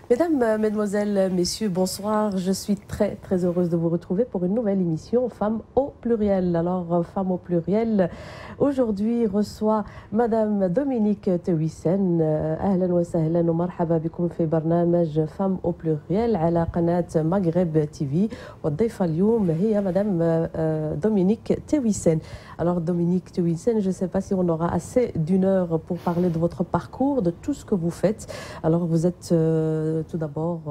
Mesdames, Mesdemoiselles, Messieurs, bonsoir. Je suis très heureuse de vous retrouver pour une nouvelle émission Femmes au pluriel. Alors, Femmes au pluriel, aujourd'hui reçoit Madame Dominique Tewissen. أهلا وسهلا ومرحبا بكم في برنامج Femmes au pluriel على قناة مغرب تي في. والضيفة اليوم هي Madame Dominique Tewissen. Alors, Dominique Tewissen, je ne sais pas si on aura assez d'une heure pour parler de votre parcours, de tout ce que vous faites. Alors, vous êtes tout d'abord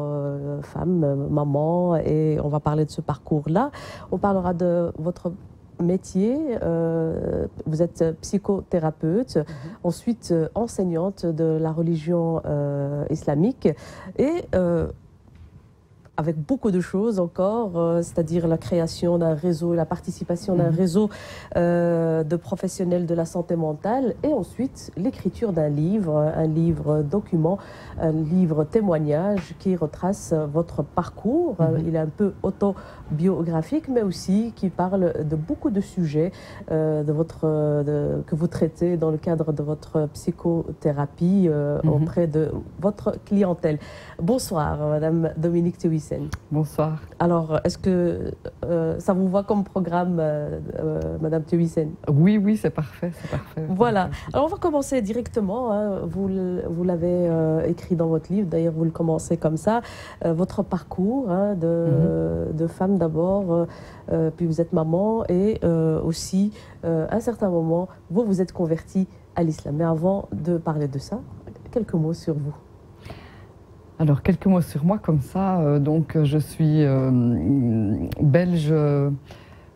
femme, maman, et on va parler de ce parcours-là. On parlera de votre métier. Vous êtes psychothérapeute, ensuite enseignante de la religion islamique et avec beaucoup de choses encore, c'est-à-dire la création d'un réseau, la participation d'un réseau de professionnels de la santé mentale, et ensuite l'écriture d'un livre, un livre document, un livre témoignage qui retrace votre parcours. Il est un peu autobiographique, mais aussi qui parle de beaucoup de sujets que vous traitez dans le cadre de votre psychothérapie auprès de votre clientèle. Bonsoir, Madame Dominique Tewissen. Bonsoir. Alors, est-ce que ça vous va comme programme, Madame Tewissen? Oui, oui, c'est parfait, c'est parfait. Voilà. Alors, on va commencer directement. Hein. Vous l'avez écrit dans votre livre, d'ailleurs, vous le commencez comme ça. Votre parcours hein, de femme d'abord, puis vous êtes maman, et aussi, à un certain moment, vous vous êtes convertie à l'islam. Mais avant de parler de ça, quelques mots sur vous. Alors, quelques mots sur moi comme ça. Donc, je suis belge,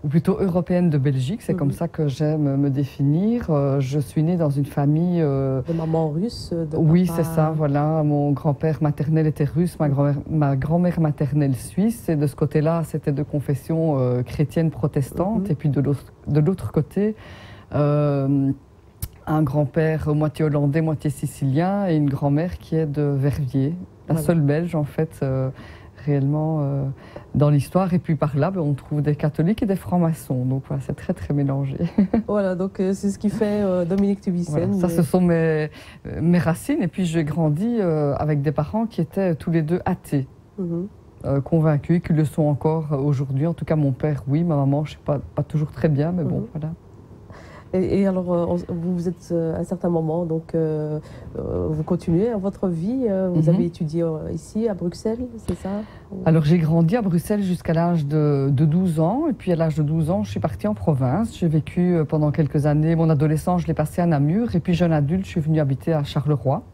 ou plutôt européenne de Belgique. C'est comme ça que j'aime me définir. Je suis née dans une famille... de maman russe oui, c'est ça, voilà. Mon grand-père maternel était russe, ma grand-mère maternelle suisse. Et de ce côté-là, c'était de confession chrétienne protestante. Et puis, de l'autre côté... un grand-père moitié hollandais, moitié sicilien, et une grand-mère qui est de Verviers, la seule belge en fait, réellement dans l'histoire. Et puis par là, on trouve des catholiques et des francs-maçons, donc voilà, c'est très mélangé. Voilà, donc c'est ce qui fait Dominique Tewissen. Voilà, ça, ce sont mes racines, et puis j'ai grandi avec des parents qui étaient tous les deux athées. Convaincus, qui le sont encore aujourd'hui. En tout cas, mon père, oui, ma maman, je ne sais pas toujours très bien, mais bon, voilà. Et alors, vous êtes à un certain moment, donc vous continuez votre vie. Vous avez étudié ici, à Bruxelles, c'est ça? Alors, j'ai grandi à Bruxelles jusqu'à l'âge de 12 ans. Et puis, à l'âge de 12 ans, je suis partie en province. J'ai vécu pendant quelques années. Mon adolescence, je l'ai passée à Namur. Et puis, jeune adulte, je suis venue habiter à Charleroi.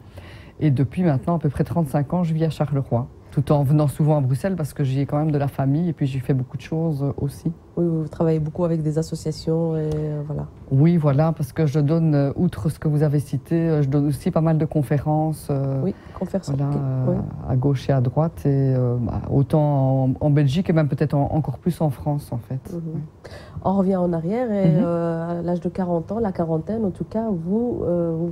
Et depuis maintenant, à peu près 35 ans, je vis à Charleroi. Tout en venant souvent à Bruxelles parce que j'y ai quand même de la famille. Et puis, j'ai fait beaucoup de choses aussi. Oui, vous travaillez beaucoup avec des associations et voilà. Oui, voilà, parce que je donne, outre ce que vous avez cité, je donne aussi pas mal de conférences. Oui, conférences. Voilà, à gauche et à droite, et autant en Belgique et même peut-être encore plus en France, en fait. On revient en arrière et à l'âge de 40 ans, la quarantaine en tout cas, vous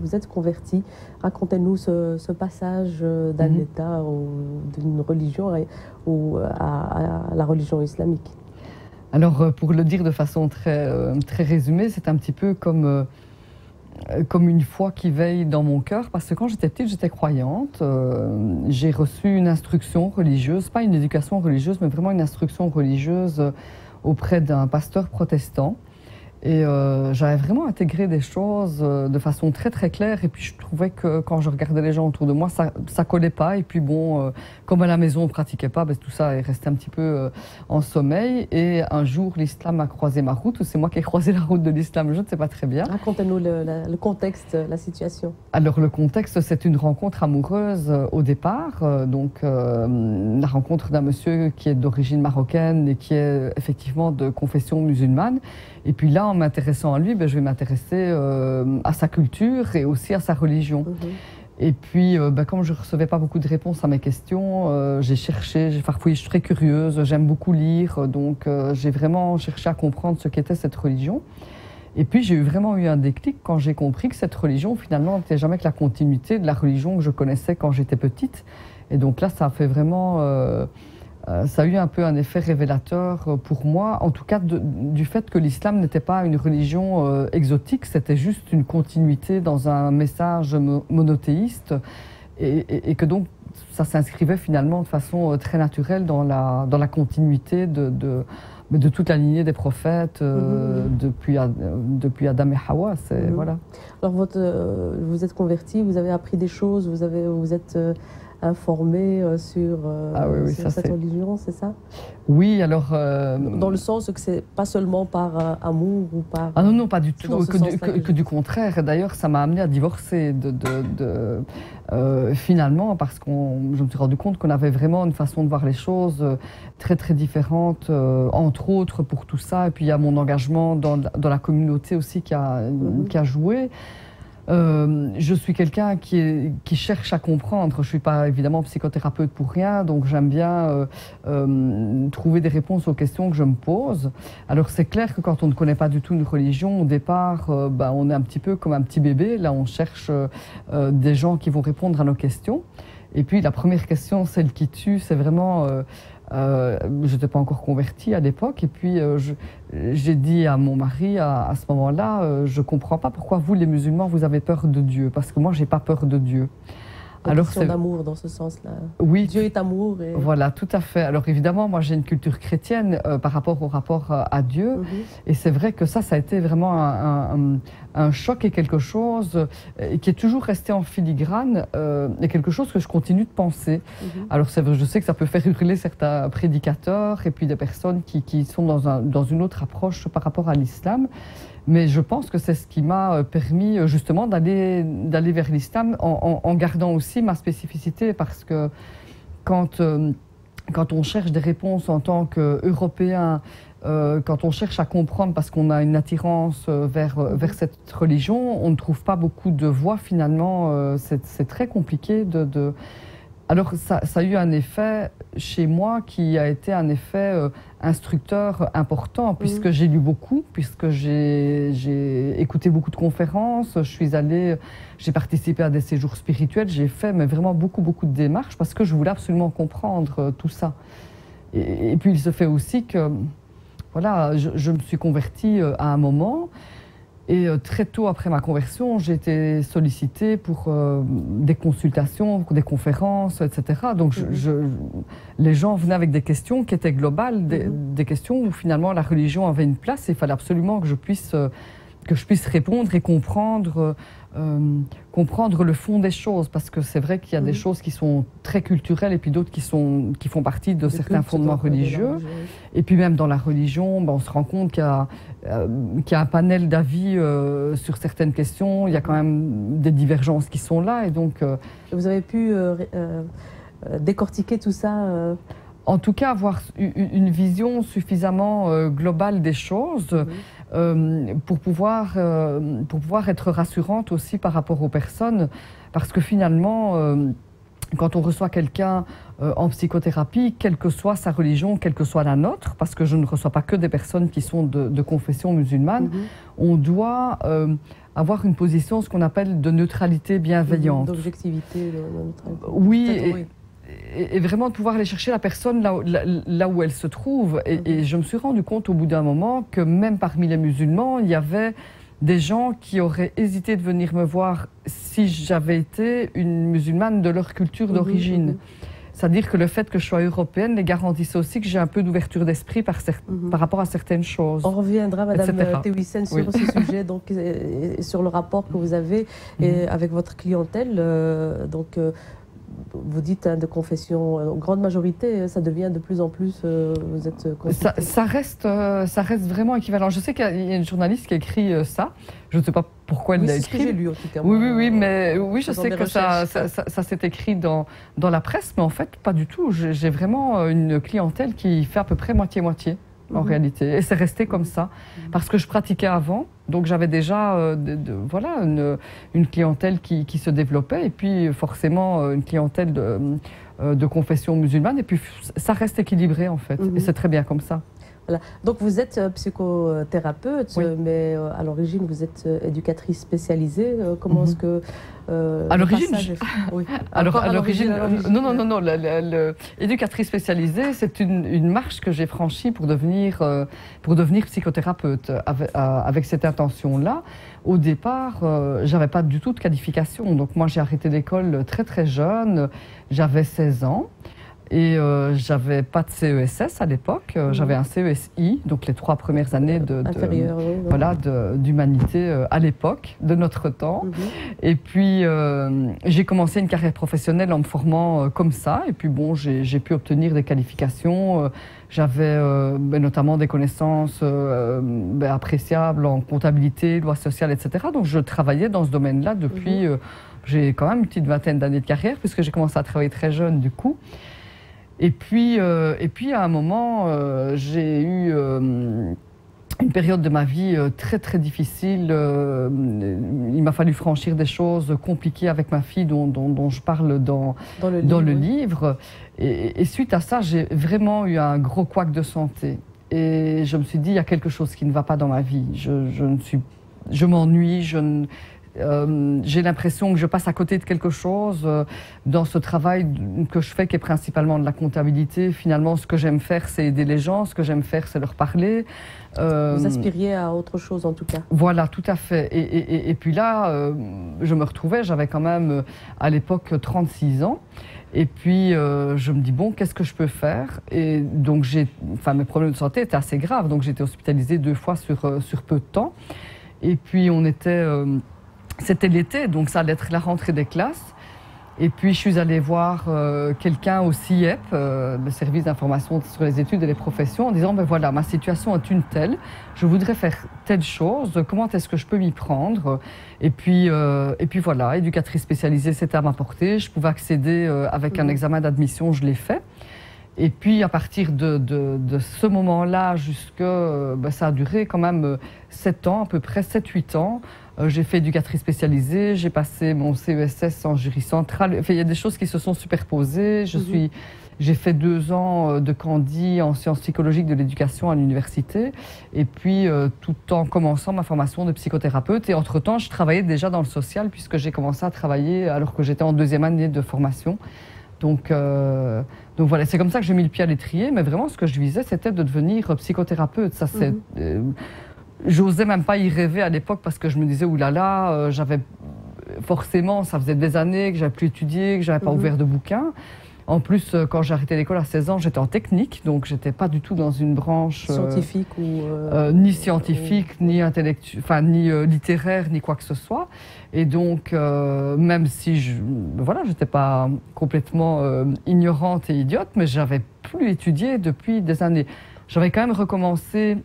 vous êtes converti. Racontez-nous ce passage d'un État ou d'une religion à la religion islamique. Alors, pour le dire de façon très résumée, c'est un petit peu comme une foi qui veille dans mon cœur, parce que quand j'étais petite, j'étais croyante. J'ai reçu une instruction religieuse, pas une éducation religieuse, mais vraiment une instruction religieuse auprès d'un pasteur protestant. Et j'avais vraiment intégré des choses de façon très claire. Et puis je trouvais que quand je regardais les gens autour de moi, ça collait pas. Et puis bon, comme à la maison on pratiquait pas, tout ça est resté un petit peu en sommeil. Et un jour, l'islam a croisé ma route, ou c'est moi qui ai croisé la route de l'islam, je ne sais pas très bien. Racontez-nous le contexte, la situation. Alors le contexte, c'est une rencontre amoureuse au départ. Donc la rencontre d'un monsieur qui est d'origine marocaine et qui est effectivement de confession musulmane. Et puis là, en m'intéressant à lui, je vais m'intéresser à sa culture et aussi à sa religion. Et puis, comme je ne recevais pas beaucoup de réponses à mes questions, j'ai cherché, j'ai farfouillé, je suis très curieuse, j'aime beaucoup lire, donc j'ai vraiment cherché à comprendre ce qu'était cette religion. Et puis, j'ai vraiment eu un déclic quand j'ai compris que cette religion, finalement, n'était jamais que la continuité de la religion que je connaissais quand j'étais petite. Et donc là, ça a fait vraiment... ça a eu un peu un effet révélateur pour moi, en tout cas du fait que l'islam n'était pas une religion exotique, c'était juste une continuité dans un message monothéiste, et que donc ça s'inscrivait finalement de façon très naturelle dans la continuité de toute la lignée des prophètes depuis Adam et Hawa. Voilà. Alors, vous êtes converti, vous avez appris des choses, vous êtes informé sur cette religion, c'est ça? Oui, alors... Dans le sens que c'est pas seulement par amour ou par... Ah non, non, pas du tout, que du contraire. D'ailleurs, ça m'a amené à divorcer finalement, parce que je me suis rendu compte qu'on avait vraiment une façon de voir les choses très, très différente, entre autres pour tout ça. Et puis, il y a mon engagement dans la communauté aussi qui a joué. Je suis quelqu'un qui cherche à comprendre. Je ne suis pas évidemment psychothérapeute pour rien, donc j'aime bien trouver des réponses aux questions que je me pose. Alors c'est clair que quand on ne connaît pas du tout une religion, au départ, on est un petit peu comme un petit bébé. Là, on cherche des gens qui vont répondre à nos questions. Et puis la première question, celle qui tue, c'est vraiment... je n'étais pas encore convertie à l'époque, et puis j'ai dit à mon mari à ce moment-là, je ne comprends pas pourquoi vous les musulmans vous avez peur de Dieu, parce que moi j'ai pas peur de Dieu. Alors c'est d'amour dans ce sens-là. Oui, Dieu est amour. Et... Voilà, tout à fait. Alors évidemment, moi j'ai une culture chrétienne par rapport au rapport à Dieu, et c'est vrai que ça a été vraiment un choc et quelque chose qui est toujours resté en filigrane et quelque chose que je continue de penser. Alors c'est vrai, je sais que ça peut faire hurler certains prédicateurs et puis des personnes qui sont dans une autre approche par rapport à l'islam. Mais je pense que c'est ce qui m'a permis justement d'aller vers l'islam en gardant aussi ma spécificité, parce que quand on cherche des réponses en tant qu'Européen, quand on cherche à comprendre parce qu'on a une attirance vers cette religion, on ne trouve pas beaucoup de voix finalement. C'est très compliqué de... Alors ça a eu un effet chez moi qui a été un effet instructeur important, puisque j'ai lu beaucoup, puisque j'ai écouté beaucoup de conférences, j'ai participé à des séjours spirituels, j'ai fait mais vraiment beaucoup de démarches parce que je voulais absolument comprendre tout ça. Et puis il se fait aussi que voilà, je me suis convertie à un moment. Et très tôt après ma conversion, j'ai été sollicitée pour des consultations, pour des conférences, etc. Donc les gens venaient avec des questions qui étaient globales, des questions où finalement la religion avait une place et il fallait absolument que je puisse répondre et comprendre le fond des choses, parce que c'est vrai qu'il y a des choses qui sont très culturelles et puis d'autres qui font partie de certains fondements religieux. Et puis même dans la religion, on se rend compte qu'il y a un panel d'avis sur certaines questions, il y a quand même des divergences qui sont là. Et donc, vous avez pu décortiquer tout ça en tout cas, avoir une vision suffisamment globale des choses pour pouvoir être rassurante aussi par rapport aux personnes. Parce que finalement, quand on reçoit quelqu'un en psychothérapie, quelle que soit sa religion, quelle que soit la nôtre, parce que je ne reçois pas que des personnes qui sont de confession musulmane, on doit avoir une position, ce qu'on appelle de neutralité bienveillante. D'objectivité, de neutralité. Oui. Et vraiment de pouvoir aller chercher la personne là où elle se trouve. Et je me suis rendu compte au bout d'un moment que même parmi les musulmans, il y avait des gens qui auraient hésité de venir me voir si j'avais été une musulmane de leur culture d'origine. C'est-à-dire que le fait que je sois européenne les garantissait aussi que j'ai un peu d'ouverture d'esprit par rapport à certaines choses. On reviendra, Madame Théwissen, sur ce sujet, donc, et sur le rapport que vous avez avec votre clientèle. Vous dites de confession, en grande majorité, ça devient de plus en plus, vous êtes ça reste vraiment équivalent. Je sais qu'il y a une journaliste qui a écrit ça. Je ne sais pas pourquoi elle l'a écrit. C'est ce que j'ai lu en tout cas. Oui, mais je sais que ça s'est écrit dans la presse, mais en fait, pas du tout. J'ai vraiment une clientèle qui fait à peu près moitié-moitié. En réalité, et c'est resté comme ça parce que je pratiquais avant, donc j'avais déjà une clientèle qui se développait, et puis forcément une clientèle de confession musulmane, et puis ça reste équilibré en fait, et c'est très bien comme ça. Voilà. Donc vous êtes psychothérapeute, Oui. Mais à l'origine vous êtes éducatrice spécialisée. Comment est-ce que à l'origine, oui. alors à l'origine, non, éducatrice spécialisée, c'est une marche que j'ai franchie pour devenir psychothérapeute avec cette intention-là. Au départ, j'avais pas du tout de qualification, donc moi j'ai arrêté l'école très très jeune, j'avais 16 ans. Et j'avais pas de CESS à l'époque, j'avais un CESI, donc les 3 premières années d'humanité à l'époque, de notre temps. Et puis j'ai commencé une carrière professionnelle en me formant comme ça. Et puis bon, j'ai pu obtenir des qualifications. J'avais notamment des connaissances appréciables en comptabilité, loi sociale, etc. Donc je travaillais dans ce domaine-là depuis, j'ai quand même une petite vingtaine d'années de carrière, puisque j'ai commencé à travailler très jeune du coup. Et puis à un moment, j'ai eu une période de ma vie très très difficile. Il m'a fallu franchir des choses compliquées avec ma fille dont je parle dans le livre. Et suite à ça, j'ai vraiment eu un gros couac de santé. Et je me suis dit, il y a quelque chose qui ne va pas dans ma vie. Je m'ennuie, j'ai l'impression que je passe à côté de quelque chose dans ce travail que je fais, qui est principalement de la comptabilité. Finalement, ce que j'aime faire, c'est aider les gens. Ce que j'aime faire, c'est leur parler. Vous aspiriez à autre chose, en tout cas. Voilà, tout à fait. Et puis là, je me retrouvais, j'avais quand même, à l'époque, 36 ans. Et puis, je me dis, bon, qu'est-ce que je peux faire? Et donc, mes problèmes de santé étaient assez graves. Donc, j'ai été hospitalisée 2 fois sur peu de temps. Et puis, c'était l'été, donc ça allait être la rentrée des classes. Et puis, je suis allée voir quelqu'un au CIEP, le service d'information sur les études et les professions, en disant, ben voilà, ma situation est une telle, je voudrais faire telle chose, comment est-ce que je peux m'y prendre? Et puis voilà, éducatrice spécialisée, c'était à ma portée, je pouvais accéder avec un examen d'admission, je l'ai fait. Et puis, à partir de ce moment-là, ça a duré quand même 7 ans, à peu près 7-8 ans. J'ai fait éducatrice spécialisée, j'ai passé mon CESS en jury central. Enfin, il y a des choses qui se sont superposées. J'ai fait 2 ans de candi en sciences psychologiques de l'éducation à l'université. Et puis, tout en commençant ma formation de psychothérapeute. Et entre-temps, je travaillais déjà dans le social, puisque j'ai commencé à travailler alors que j'étais en 2e année de formation. Donc voilà, c'est comme ça que j'ai mis le pied à l'étrier. Mais vraiment, ce que je visais, c'était de devenir psychothérapeute. Ça, j'osais même pas y rêver à l'époque, parce que je me disais, oulala, forcément, ça faisait des années que j'avais plus étudié, que j'avais pas ouvert de bouquins. En plus, quand j'ai arrêté l'école à 16 ans, j'étais en technique, donc j'étais pas du tout dans une branche scientifique ni scientifique, ni intellectuelle, ni littéraire, ni quoi que ce soit. Et donc, même si j'étais pas complètement ignorante et idiote, mais j'avais plus étudié depuis des années. J'avais quand même recommencé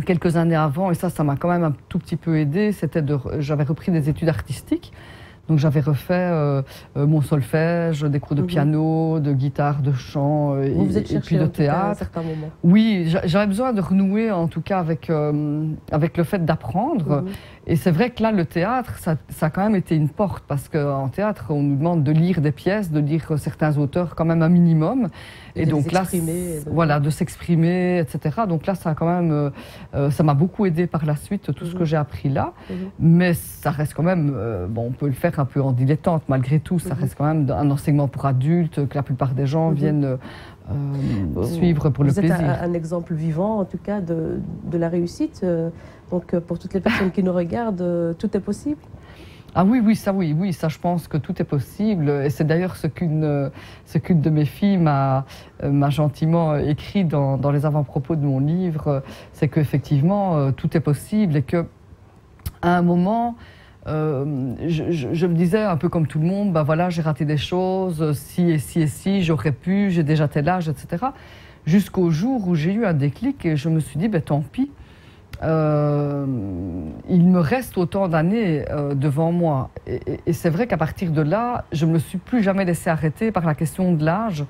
quelques années avant, et ça m'a quand même un tout petit peu aidé. J'avais repris des études artistiques. Donc j'avais refait mon solfège, des cours de piano, de guitare, de chant et puis de théâtre. À un certain moment. Oui, j'avais besoin de renouer en tout cas avec le fait d'apprendre. Et c'est vrai que là, le théâtre, ça a quand même été une porte, parce qu'en théâtre, on nous demande de lire des pièces, de lire certains auteurs quand même un minimum. Et donc là, de s'exprimer, etc. Donc là, ça a quand même, ça m'a beaucoup aidé par la suite, tout ce que j'ai appris là. Mais ça reste quand même, on peut le faire un peu en dilettante, malgré tout. Ça reste quand même un enseignement pour adultes, que la plupart des gens viennent suivre pour le plaisir. Vous êtes un exemple vivant, en tout cas, de la réussite. Donc, pour toutes les personnes qui nous regardent, tout est possible? Ah oui, ça, je pense que tout est possible. Et c'est d'ailleurs ce qu'une de mes filles m'a gentiment écrit dans les avant-propos de mon livre, c'est qu'effectivement, tout est possible, et qu'à un moment, je me disais un peu comme tout le monde, voilà, j'ai raté des choses, si, j'aurais pu, j'ai déjà tel âge, etc. Jusqu'au jour où j'ai eu un déclic et je me suis dit, tant pis. Il me reste autant d'années devant moi. Et c'est vrai qu'à partir de là, je ne me suis plus jamais laissé arrêter par la question de l'âge,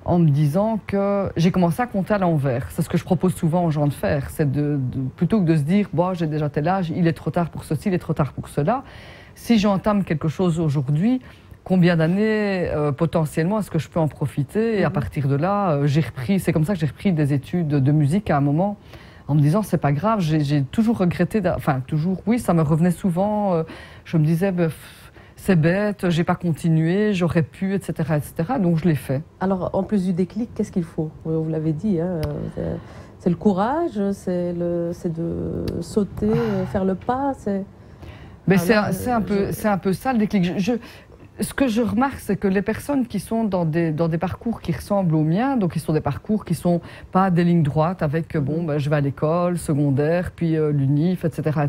en me disant que j'ai commencé à compter à l'envers. C'est ce que je propose souvent aux gens de faire. C'est plutôt que de se dire, j'ai déjà tel âge, il est trop tard pour ceci, il est trop tard pour cela. Si j'entame quelque chose aujourd'hui, combien d'années potentiellement est-ce que je peux en profiter. Et à partir de là, j'ai repris, c'est comme ça que j'ai repris des études de musique à un moment, en me disant c'est pas grave, j'ai toujours regretté, enfin toujours, oui, ça me revenait souvent, je me disais c'est bête, j'ai pas continué, j'aurais pu, etc., etc. Donc je l'ai fait. Alors en plus du déclic, qu'est-ce qu'il faut? Vous l'avez dit, hein, c'est le courage, c'est de sauter, faire le pas, Mais c'est un peu ça le déclic. Ce que je remarque, c'est que les personnes qui sont dans des parcours qui ressemblent aux miens, donc qui sont des parcours qui ne sont pas des lignes droites avec, je vais à l'école, secondaire, puis l'UNIF, etc.,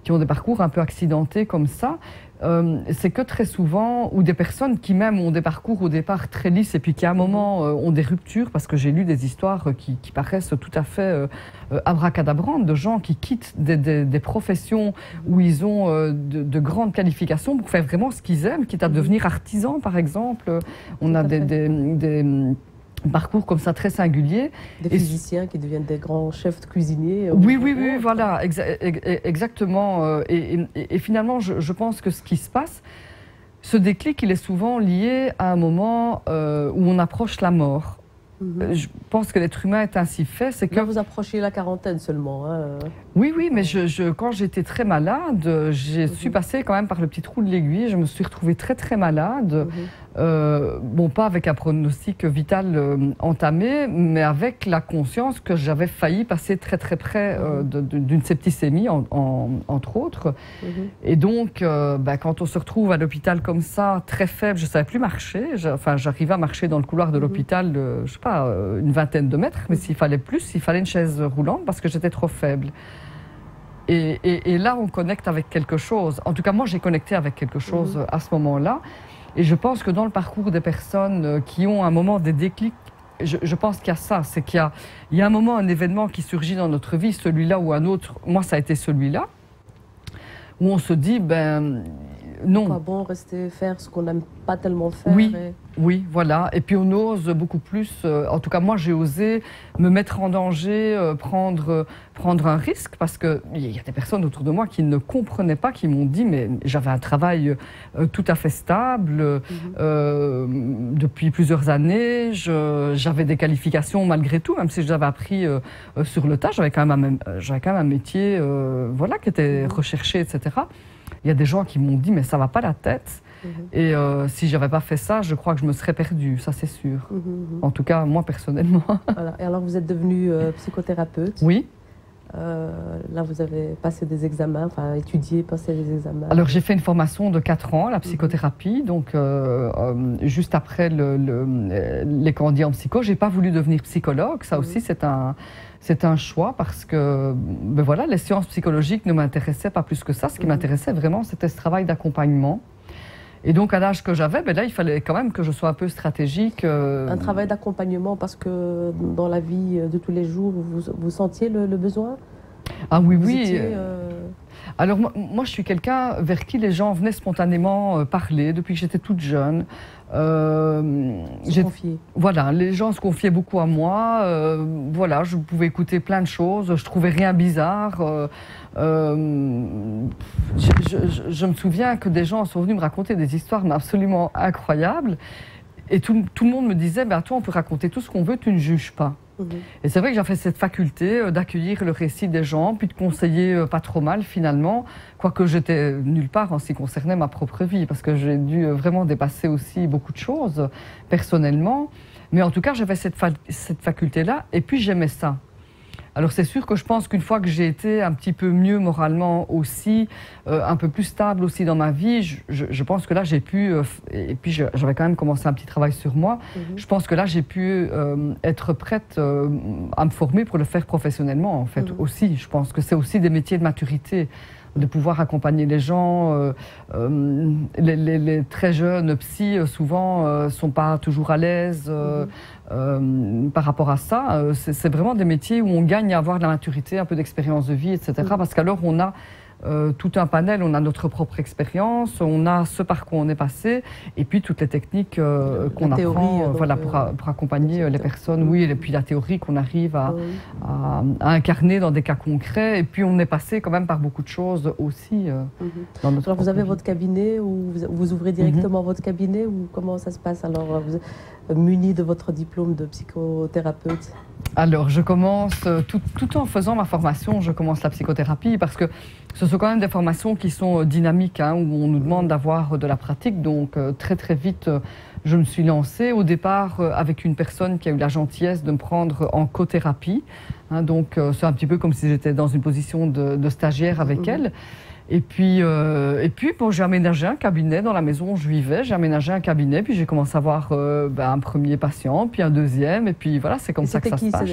qui ont des parcours un peu accidentés comme ça, c'est que très souvent, ou des personnes qui même ont des parcours au départ très lisses et puis qui à un moment ont des ruptures, parce que j'ai lu des histoires qui paraissent tout à fait abracadabrantes, de gens qui quittent des professions où ils ont de grandes qualifications pour faire vraiment ce qu'ils aiment, quitte à devenir artisans par exemple. On a des parcours comme ça très singuliers. Des physiciens qui deviennent des grands chefs de cuisiniers. Oui, voilà, exactement. Et finalement, je pense que ce qui se passe, ce déclic, il est souvent lié à un moment où on approche la mort. Je pense que l'être humain est ainsi fait. C'est que là, vous approchez la quarantaine seulement. Hein. Oui, mais quand j'étais très malade, je suis passée quand même par le petit trou de l'aiguille. Je me suis retrouvée très très malade. Bon, pas avec un pronostic vital entamé, mais avec la conscience que j'avais failli passer très très près d'une septicémie, entre autres. Et donc, quand on se retrouve à l'hôpital comme ça, très faible, je ne savais plus marcher. J'arrivais à marcher dans le couloir de l'hôpital, je ne sais pas, une vingtaine de mètres, mais s'il fallait plus, il fallait une chaise roulante parce que j'étais trop faible. Et là, on connecte avec quelque chose. En tout cas, moi, j'ai connecté avec quelque chose à ce moment-là. Et je pense que dans le parcours des personnes qui ont un moment des déclics, je pense qu'il y a ça, c'est qu'il y a un moment, un événement qui surgit dans notre vie, celui-là ou un autre. Moi, ça a été celui-là, où on se dit, non. Pas bon rester faire ce qu'on n'aime pas tellement faire. Oui, voilà. Et puis on ose beaucoup plus. En tout cas, moi, j'ai osé me mettre en danger, prendre un risque, parce qu'il y a des personnes autour de moi qui ne comprenaient pas, qui m'ont dit, mais j'avais un travail tout à fait stable depuis plusieurs années. J'avais des qualifications malgré tout, même si j'avais appris sur le tas. J'avais quand même un métier qui était recherché, etc. Il y a des gens qui m'ont dit, mais ça ne va pas la tête. Et si je n'avais pas fait ça, je crois que je me serais perdue, ça c'est sûr. En tout cas, moi personnellement. Voilà. Et alors, vous êtes devenue psychothérapeute. Oui. Là, vous avez passé des examens, étudié, passé des examens. Alors, j'ai fait une formation de 4 ans, la psychothérapie, donc juste après les candidats en psycho. Je n'ai pas voulu devenir psychologue, ça aussi c'est un choix parce que les sciences psychologiques ne m'intéressaient pas plus que ça. Ce qui m'intéressait vraiment, c'était ce travail d'accompagnement. Et donc, à l'âge que j'avais, là, il fallait quand même que je sois un peu stratégique. Un travail d'accompagnement parce que dans la vie de tous les jours, vous sentiez le besoin? Ah oui. Alors, moi, je suis quelqu'un vers qui les gens venaient spontanément parler depuis que j'étais toute jeune. Se confier. Voilà, les gens se confiaient beaucoup à moi. Je pouvais écouter plein de choses. Je trouvais rien bizarre. Je me souviens que des gens sont venus me raconter des histoires absolument incroyables. Et tout le monde me disait, toi, on peut raconter tout ce qu'on veut, tu ne juges pas. Et c'est vrai que j'avais cette faculté d'accueillir le récit des gens, puis de conseiller pas trop mal finalement, quoique j'étais nulle part en ce qui concernait ma propre vie, parce que j'ai dû vraiment dépasser aussi beaucoup de choses personnellement. Mais en tout cas, j'avais cette faculté-là, et puis j'aimais ça. Alors c'est sûr que je pense qu'une fois que j'ai été un petit peu mieux moralement aussi, un peu plus stable aussi dans ma vie, je pense que là j'ai pu, et puis j'avais quand même commencé un petit travail sur moi, je pense que là j'ai pu être prête à me former pour le faire professionnellement en fait aussi. Je pense que c'est aussi des métiers de maturité, de pouvoir accompagner les gens. Les très jeunes psys, souvent, ne sont pas toujours à l'aise par rapport à ça. C'est vraiment des métiers où on gagne à avoir de la maturité, un peu d'expérience de vie, etc. Parce qu'alors, on a tout un panel. On a notre propre expérience, on a ce par quoi on est passé, et puis toutes les techniques qu'on apprend pour accompagner les personnes. Oui, et puis la théorie qu'on arrive à incarner dans des cas concrets. Et puis on est passé quand même par beaucoup de choses aussi. Dans notre Alors vous avez votre cabinet, ou vous ouvrez directement votre cabinet, ou comment ça se passe? Alors vous êtes muni de votre diplôme de psychothérapeute? Alors, je commence, tout en faisant ma formation, je commence la psychothérapie parce que ce sont quand même des formations qui sont dynamiques, hein, où on nous demande d'avoir de la pratique. Donc, très très vite, je me suis lancée. Au départ, avec une personne qui a eu la gentillesse de me prendre en cothérapie. Hein, donc, c'est un petit peu comme si j'étais dans une position de stagiaire avec elle. Et puis bon, j'ai aménagé un cabinet dans la maison où je vivais. J'ai aménagé un cabinet, puis j'ai commencé à avoir un premier patient, puis un deuxième. Et puis voilà, c'est comme ça que ça se passe.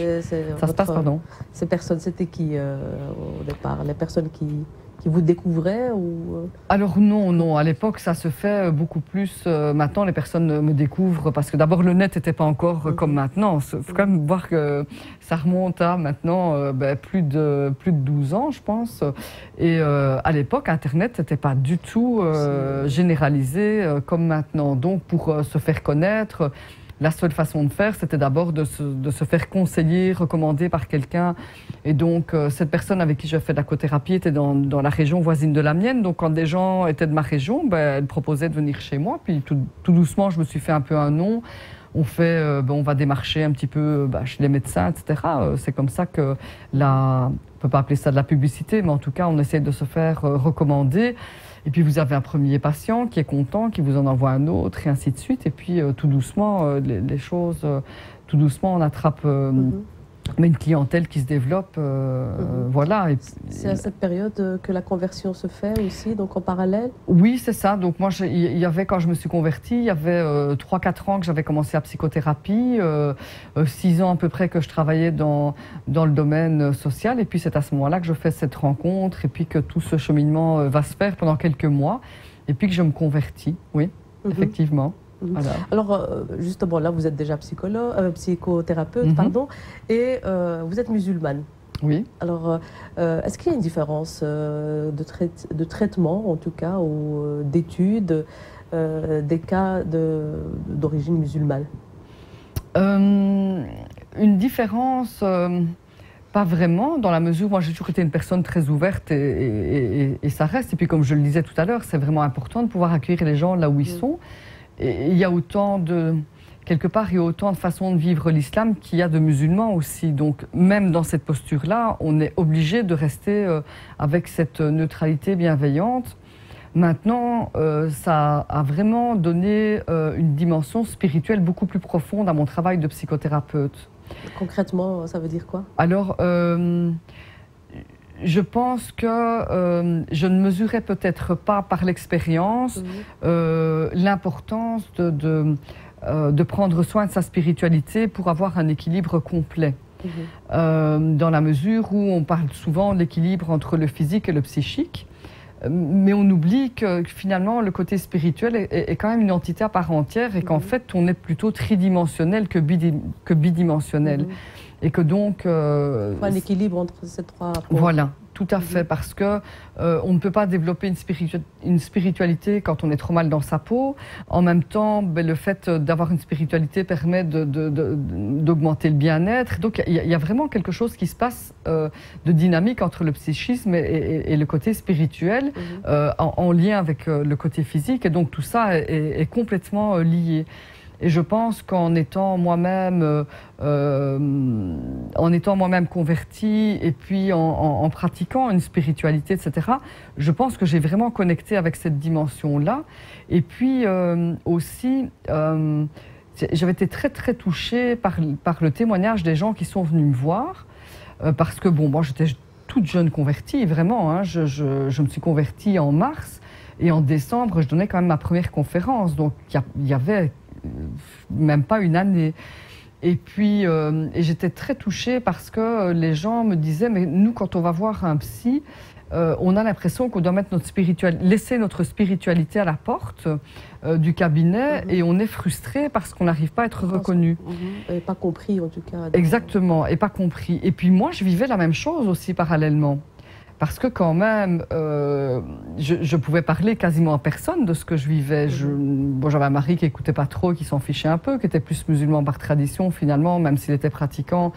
Ces personnes, c'était qui au départ? Les personnes qui vous découvraient ou... Alors non. À l'époque, ça se fait beaucoup plus. Maintenant, les personnes me découvrent parce que d'abord, le net n'était pas encore comme maintenant. Il faut quand même voir que ça remonte à maintenant plus de 12 ans, je pense. Et à l'époque, Internet n'était pas du tout généralisé comme maintenant. Donc, pour se faire connaître... La seule façon de faire, c'était d'abord de se faire conseiller, recommander par quelqu'un. Et donc, cette personne avec qui je fais de la cothérapie était dans la région voisine de la mienne. Donc, quand des gens étaient de ma région, elle proposait de venir chez moi. Puis, tout doucement, je me suis fait un peu un nom. On va démarcher un petit peu chez les médecins, etc. C'est comme ça que on ne peut pas appeler ça de la publicité, mais en tout cas, on essaie de se faire recommander. Et puis vous avez un premier patient qui est content, qui vous en envoie un autre, et ainsi de suite. Et puis tout doucement, les choses, tout doucement, on attrape mais une clientèle qui se développe. Voilà. C'est à cette période que la conversion se fait aussi, donc en parallèle? Oui, c'est ça. Donc moi, quand je me suis convertie, il y avait 3-4 ans que j'avais commencé la psychothérapie, 6 ans à peu près que je travaillais dans le domaine social. Et puis c'est à ce moment-là que je fais cette rencontre et puis que tout ce cheminement va se faire pendant quelques mois. Et puis que je me convertis, oui, effectivement. Voilà. Alors, justement, là, vous êtes déjà psychothérapeute, pardon, et vous êtes musulmane. Oui. Alors, est-ce qu'il y a une différence de traitement, en tout cas, ou d'études des cas d'origine musulmane? Une différence, pas vraiment, dans la mesure où moi j'ai toujours été une personne très ouverte et ça reste. Et puis, comme je le disais tout à l'heure, c'est vraiment important de pouvoir accueillir les gens là où ils sont. Et il y a autant de façons de vivre l'islam qu'il y a de musulmans aussi. Donc même dans cette posture-là, on est obligé de rester avec cette neutralité bienveillante. Maintenant, ça a vraiment donné une dimension spirituelle beaucoup plus profonde à mon travail de psychothérapeute. Concrètement, ça veut dire quoi? Alors, je pense que je ne mesurais peut-être pas par l'expérience l'importance de prendre soin de sa spiritualité pour avoir un équilibre complet. Dans la mesure où on parle souvent de l'équilibre entre le physique et le psychique, mais on oublie que finalement le côté spirituel est quand même une entité à part entière et qu'en fait on est plutôt tridimensionnel que bidimensionnel. Et que donc... il faut un équilibre entre ces trois points. Voilà, tout à fait, parce que on ne peut pas développer une spiritualité quand on est trop mal dans sa peau. En même temps, le fait d'avoir une spiritualité permet d'augmenter le bien-être. Donc il y a vraiment quelque chose qui se passe de dynamique entre le psychisme et le côté spirituel, en lien avec le côté physique. Et donc tout ça est complètement lié. Et je pense qu'en étant moi-même convertie et puis en pratiquant une spiritualité, etc., je pense que j'ai vraiment connecté avec cette dimension-là. Et puis aussi, j'avais été très très touchée par le témoignage des gens qui sont venus me voir, parce que bon, moi j'étais toute jeune convertie, vraiment, hein, je me suis convertie en mars, et en décembre, je donnais quand même ma première conférence, donc il y avait même pas une année. Et puis, j'étais très touchée parce que les gens me disaient, mais nous, quand on va voir un psy, on a l'impression qu'on doit mettre laisser notre spiritualité à la porte du cabinet et on est frustré parce qu'on n'arrive pas à être reconnu. Et pas compris, en tout cas. Exactement, et pas compris. Et puis moi, je vivais la même chose aussi parallèlement. parce que quand même, je pouvais parler quasiment à personne de ce que je vivais. J'avais un mari qui écoutait pas trop, qui s'en fichait un peu, qui était plus musulman par tradition finalement, même s'il était pratiquant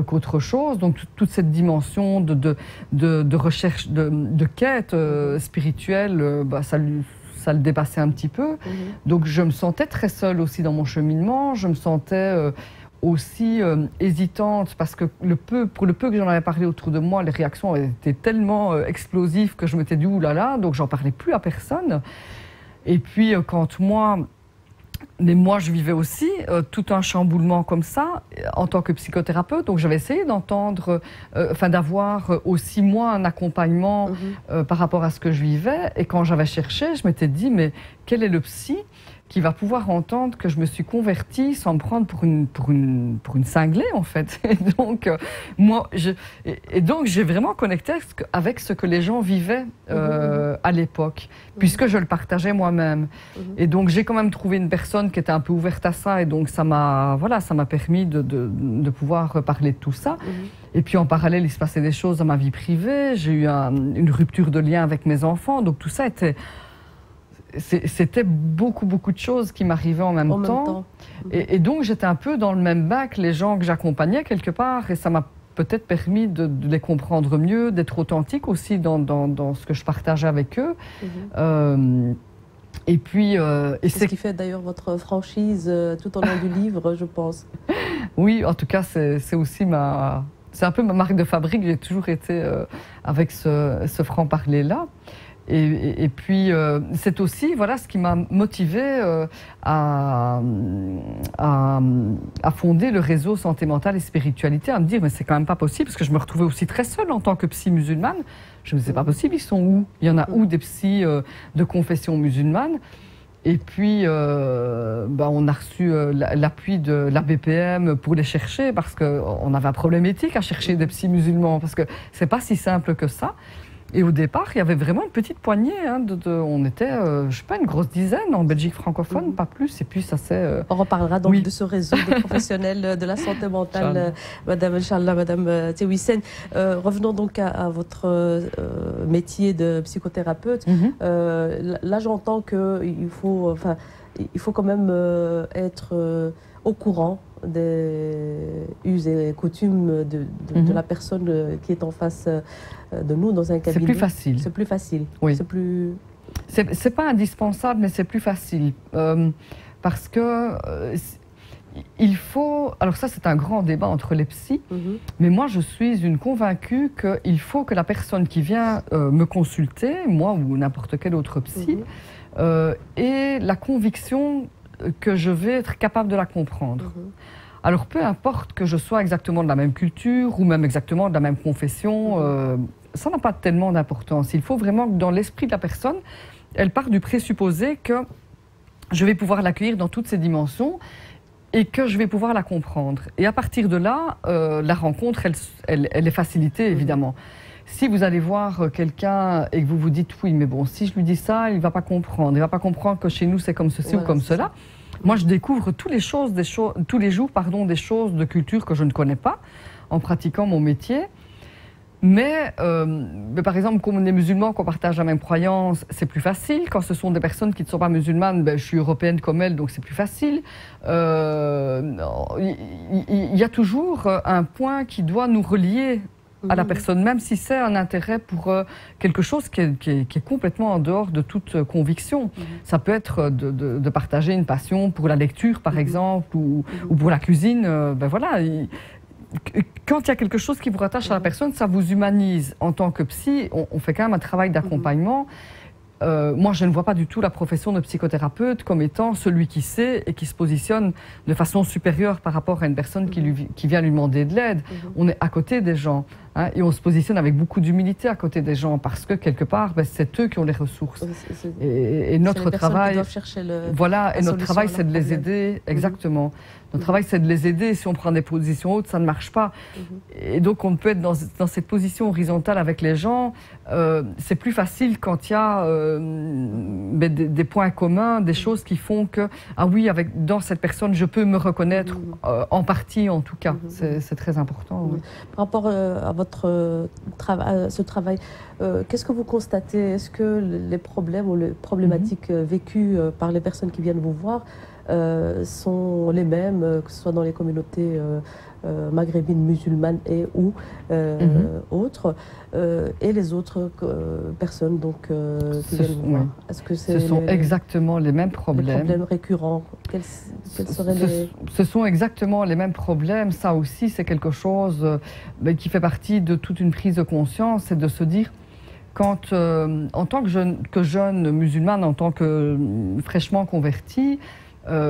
qu'autre chose. Donc toute cette dimension de recherche, de quête spirituelle, ça le dépassait un petit peu. Donc je me sentais très seule aussi dans mon cheminement. Je me sentais aussi hésitante parce que pour le peu que j'en avais parlé autour de moi, les réactions avaient été tellement explosives que je m'étais dit oulala, donc j'en parlais plus à personne. Et puis moi je vivais aussi tout un chamboulement comme ça en tant que psychothérapeute, donc j'avais essayé d'avoir aussi moi un accompagnement par rapport à ce que je vivais, et quand j'avais cherché, je m'étais dit mais quel est le psy qui va pouvoir entendre que je me suis convertie sans me prendre pour une cinglée en fait. Et donc j'ai vraiment connecté avec ce que les gens vivaient à l'époque, puisque je le partageais moi-même. Et donc j'ai quand même trouvé une personne qui était un peu ouverte à ça, et donc ça m'a permis de pouvoir parler de tout ça. Et puis en parallèle, il se passait des choses dans ma vie privée, j'ai eu une rupture de lien avec mes enfants, donc tout ça c'était beaucoup de choses qui m'arrivaient en même temps. Et donc j'étais un peu dans le même bain que les gens que j'accompagnais quelque part, et ça m'a peut-être permis de les comprendre mieux, d'être authentique aussi dans ce que je partageais avec eux. Et puis, c'est ce qui fait d'ailleurs votre franchise tout au long du livre, je pense. Oui, en tout cas, c'est aussi c'est un peu ma marque de fabrique. J'ai toujours été avec ce franc-parler-là. Et puis, c'est aussi ce qui m'a motivée à fonder le réseau Santé Mentale et Spiritualité, à me dire, mais c'est quand même pas possible, parce que je me retrouvais aussi très seule en tant que psy musulmane. Je me disais, c'est pas possible, ils sont où? Il y en a où des psys de confession musulmane? Et puis, on a reçu l'appui de la BPM pour les chercher, parce qu'on avait un problème éthique à chercher des psys musulmans, parce que c'est pas si simple que ça. Et au départ, il y avait vraiment une petite poignée. On était, je sais pas, une grosse dizaine en Belgique francophone, pas plus. Et puis ça s'est... On reparlera donc de ce réseau de professionnels de la santé mentale, Madame Tewisen. Revenons donc à votre métier de psychothérapeute. Là, j'entends qu'il faut quand même être au courant des us et coutumes de la personne qui est en face de nous dans un cabinet. C'est plus facile. C'est plus facile. Oui. C'est pas indispensable, mais c'est plus facile. Parce que il faut... Alors ça, c'est un grand débat entre les psys, mais moi, je suis une convaincue qu'il faut que la personne qui vient me consulter, moi ou n'importe quel autre psy, ait la conviction que je vais être capable de la comprendre. Alors peu importe que je sois exactement de la même culture ou même exactement de la même confession, ça n'a pas tellement d'importance. Il faut vraiment que dans l'esprit de la personne, elle part du présupposé que je vais pouvoir l'accueillir dans toutes ses dimensions et que je vais pouvoir la comprendre. Et à partir de là, la rencontre, elle est facilitée évidemment. Si vous allez voir quelqu'un et que vous vous dites oui, mais bon, si je lui dis ça, il ne va pas comprendre. Il ne va pas comprendre que chez nous, c'est comme ceci ou comme cela. Moi, je découvre tous les jours des choses de culture que je ne connais pas en pratiquant mon métier. Mais par exemple, comme on est musulman, qu'on partage la même croyance, c'est plus facile. Quand ce sont des personnes qui ne sont pas musulmanes, je suis européenne comme elles, donc c'est plus facile. Il y a toujours un point qui doit nous relier à la personne, même si c'est un intérêt pour quelque chose qui est complètement en dehors de toute conviction. Ça peut être de partager une passion pour la lecture, par exemple, ou pour la cuisine. Quand il y a quelque chose qui vous rattache à la personne, ça vous humanise. En tant que psy, on fait quand même un travail d'accompagnement. Moi, je ne vois pas du tout la profession de psychothérapeute comme étant celui qui sait et qui se positionne de façon supérieure par rapport à une personne qui vient lui demander de l'aide. On est à côté des gens, et on se positionne avec beaucoup d'humilité à côté des gens parce que quelque part, c'est eux qui ont les ressources. Et notre travail, notre travail, c'est de les aider, exactement. Notre travail, c'est de les aider. Si on prend des positions hautes, ça ne marche pas. Et donc, on peut être dans cette position horizontale avec les gens. C'est plus facile quand il y a des points communs, des choses qui font que, ah oui, dans cette personne, je peux me reconnaître en partie, en tout cas. C'est très important. Par rapport à votre ce travail, qu'est-ce que vous constatez? Est-ce que les problèmes ou les problématiques vécues par les personnes qui viennent vous voir sont les mêmes, que ce soit dans les communautés maghrébines, musulmanes et ou autres, et les autres personnes donc, qui viennent vous voir? Est-ce que ce sont exactement les mêmes problèmes. Les problèmes récurrents. Quels seraient ce sont exactement les mêmes problèmes. Ça aussi, c'est quelque chose qui fait partie de toute une prise de conscience, c'est de se dire, quand, en tant que jeune musulmane, en tant que fraîchement convertie,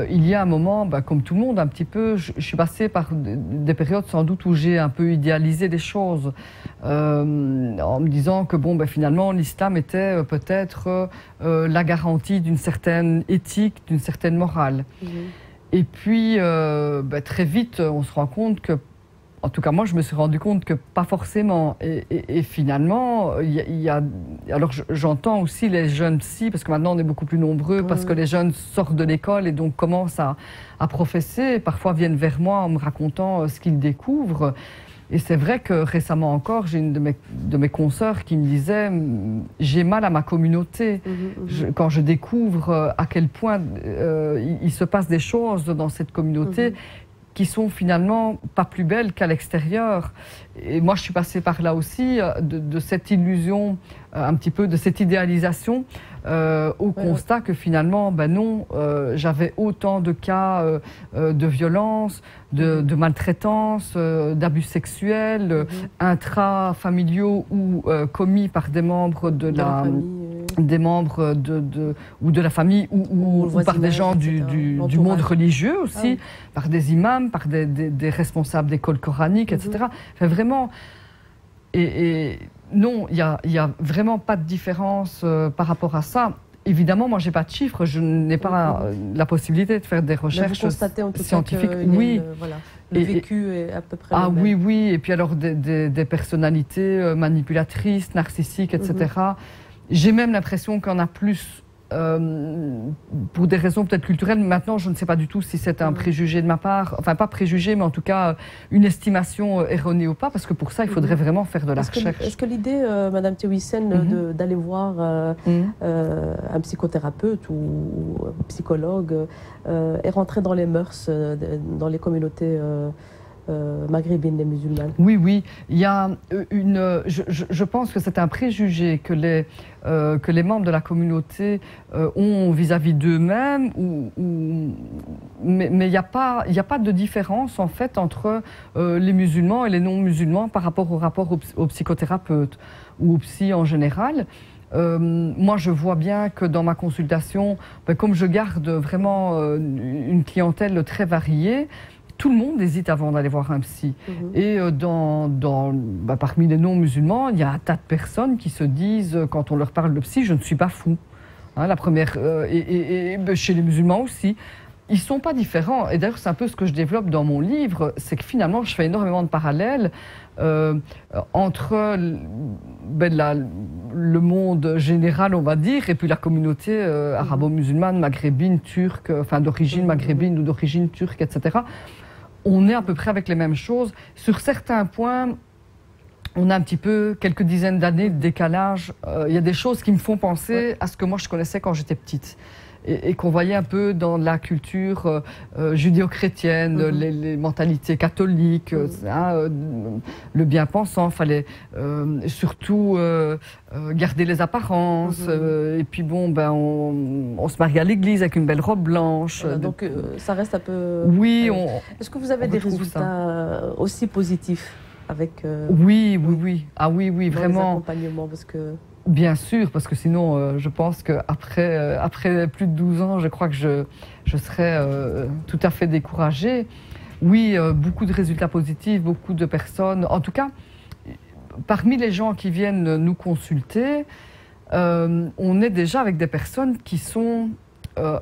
il y a un moment, comme tout le monde, un petit peu, je suis passée par des périodes sans doute où j'ai un peu idéalisé les choses, en me disant que finalement l'islam était peut-être la garantie d'une certaine éthique, d'une certaine morale. Et puis très vite, on se rend compte que, en tout cas, moi, je me suis rendu compte que pas forcément. Et finalement, il y a... Alors, j'entends aussi les jeunes psy, parce que maintenant, on est beaucoup plus nombreux, parce que les jeunes sortent de l'école et donc commencent à professer. Parfois, viennent vers moi en me racontant ce qu'ils découvrent. Et c'est vrai que récemment encore, j'ai une de mes consoeurs qui me disait « J'ai mal à ma communauté quand je découvre à quel point il se passe des choses dans cette communauté qui sont finalement pas plus belles qu'à l'extérieur. » Et moi, je suis passée par là aussi, de cette illusion, un petit peu de cette idéalisation, au constat que finalement, non, j'avais autant de cas de violence, de maltraitance, d'abus sexuels, intrafamiliaux ou commis par des membres de la famille. Des membres ou de la famille ou par des gens du monde religieux aussi, par des imams, par des responsables d'écoles coraniques, etc. Enfin, vraiment, et non, il y a vraiment pas de différence par rapport à ça. Évidemment, moi, j'ai pas de chiffres, je n'ai pas la possibilité de faire des recherches scientifiques. Oui. Le vécu est à peu près le même. Oui, et puis alors des personnalités manipulatrices, narcissiques, etc. J'ai même l'impression qu'il y en a plus pour des raisons peut-être culturelles. Maintenant, je ne sais pas du tout si c'est un préjugé de ma part. Enfin, pas préjugé, mais en tout cas une estimation erronée ou pas, parce que pour ça, il faudrait vraiment faire de la recherche. Est-ce que l'idée, Madame Théouissène, d'aller voir un psychothérapeute ou un psychologue est rentrée dans les mœurs, dans les communautés maghrébines et musulmanes? Oui, il y a je pense que c'est un préjugé que les membres de la communauté ont vis-à-vis d'eux-mêmes, mais il n'y a pas de différence en fait entre les musulmans et les non-musulmans par rapport au rapport aux psychothérapeutes ou aux psy en général. Moi, je vois bien que dans ma consultation, comme je garde vraiment une clientèle très variée, tout le monde hésite avant d'aller voir un psy. Et parmi les non-musulmans, il y a un tas de personnes qui se disent, quand on leur parle de psy, je ne suis pas fou. Hein, la première, chez les musulmans aussi. Ils ne sont pas différents. Et d'ailleurs, c'est un peu ce que je développe dans mon livre, c'est que finalement, je fais énormément de parallèles entre le monde général, on va dire, et puis la communauté arabo-musulmane, maghrébine, turque, enfin d'origine maghrébine ou d'origine turque, etc. On est à peu près avec les mêmes choses. Sur certains points, on a un petit peu quelques dizaines d'années de décalage. Il y a des choses qui me font penser à ce que moi je connaissais quand j'étais petite. Et qu'on voyait un peu dans la culture judéo-chrétienne, les mentalités catholiques, le bien-pensant, il fallait surtout garder les apparences, et puis on se marie à l'église avec une belle robe blanche. Donc ça reste un peu... Oui, Est-ce que vous avez des résultats aussi positifs avec... Oui. Ah oui, vraiment. L'accompagnement, parce que... Bien sûr, parce que sinon, je pense qu'après plus de 12 ans, je crois que je serais tout à fait découragée. Oui, beaucoup de résultats positifs, beaucoup de personnes. En tout cas, parmi les gens qui viennent nous consulter, on est déjà avec des personnes qui sont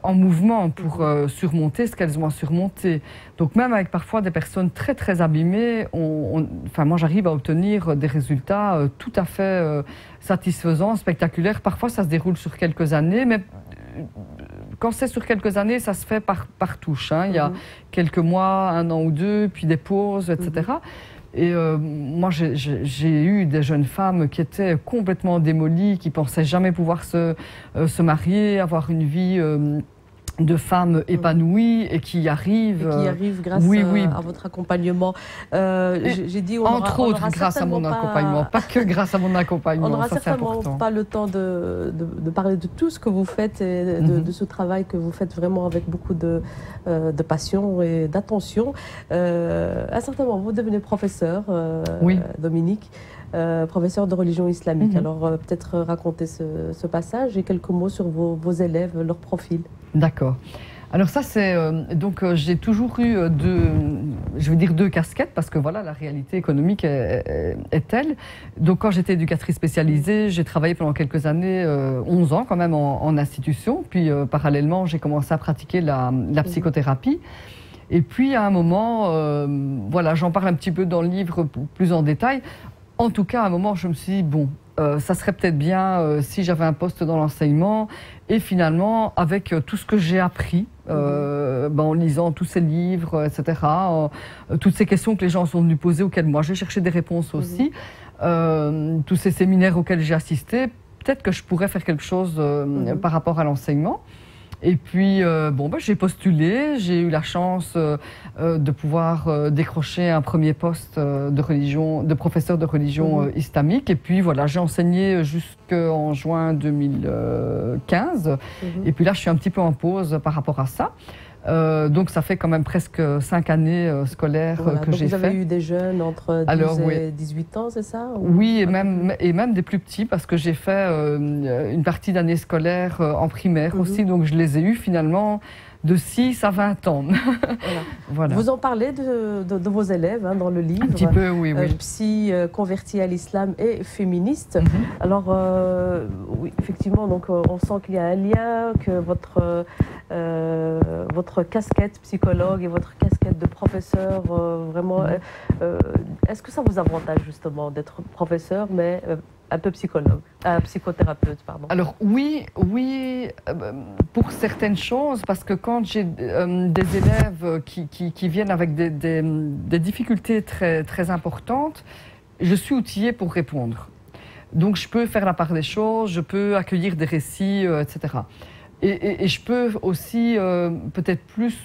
en mouvement pour surmonter ce qu'elles ont à surmonter. Donc même avec parfois des personnes très très abîmées, moi j'arrive à obtenir des résultats tout à fait satisfaisants, spectaculaires. Parfois ça se déroule sur quelques années, mais quand c'est sur quelques années, ça se fait par touche. Hein. Il y a quelques mois, 1 an ou 2, puis des pauses, etc. Et moi, j'ai eu des jeunes femmes qui étaient complètement démolies, qui pensaient jamais pouvoir se marier, avoir une vie de femmes épanouies et qui y arrivent. Et qui arrivent grâce à votre accompagnement. J'ai dit entre autres grâce à mon accompagnement, pas que grâce à mon accompagnement. On n'aura ça, certainement pas le temps de parler de tout ce que vous faites et de ce travail que vous faites vraiment avec beaucoup de passion et d'attention. À un certain moment, vous devenez professeur, Dominique. Professeur de religion islamique. Alors, peut-être raconter ce passage et quelques mots sur vos élèves, leur profil. D'accord. Alors ça, c'est donc j'ai toujours eu deux casquettes parce que voilà, la réalité économique est telle. Donc quand j'étais éducatrice spécialisée, j'ai travaillé pendant quelques années, 11 ans quand même en institution. Puis parallèlement, j'ai commencé à pratiquer la psychothérapie. Et puis à un moment, voilà, j'en parle un petit peu dans le livre plus en détail. En tout cas, à un moment, je me suis dit, bon, ça serait peut-être bien si j'avais un poste dans l'enseignement. Et finalement, avec tout ce que j'ai appris, en lisant tous ces livres, etc., toutes ces questions que les gens sont venus poser, auxquelles moi j'ai cherché des réponses aussi, tous ces séminaires auxquels j'ai assisté, peut-être que je pourrais faire quelque chose par rapport à l'enseignement. Et puis, j'ai postulé, j'ai eu la chance de pouvoir décrocher un premier poste de professeur de religion islamique. Et puis voilà, j'ai enseigné jusqu'en juin 2015. Et puis là, je suis un petit peu en pause par rapport à ça. Donc ça fait quand même presque 5 années scolaires que j'ai fait. Vous avez eu des jeunes entre 12 et 18 ans, c'est ça? Oui, et même des plus petits, parce que j'ai fait une partie d'année scolaire en primaire aussi, donc je les ai eus finalement de 6 à 20 ans. Voilà. Vous en parlez de vos élèves dans le livre. Un petit peu, oui. Psy converti à l'islam et féministe. Alors, oui, effectivement, donc, on sent qu'il y a un lien, que votre casquette psychologue et votre casquette de professeur, vraiment, est-ce que ça vous avantage justement d'être professeur, mais un peu psychothérapeute, pardon? Alors oui, pour certaines choses, parce que quand j'ai des élèves qui viennent avec des difficultés très, très importantes, je suis outillée pour répondre. Donc je peux faire la part des choses, je peux accueillir des récits, etc. Et je peux aussi peut-être plus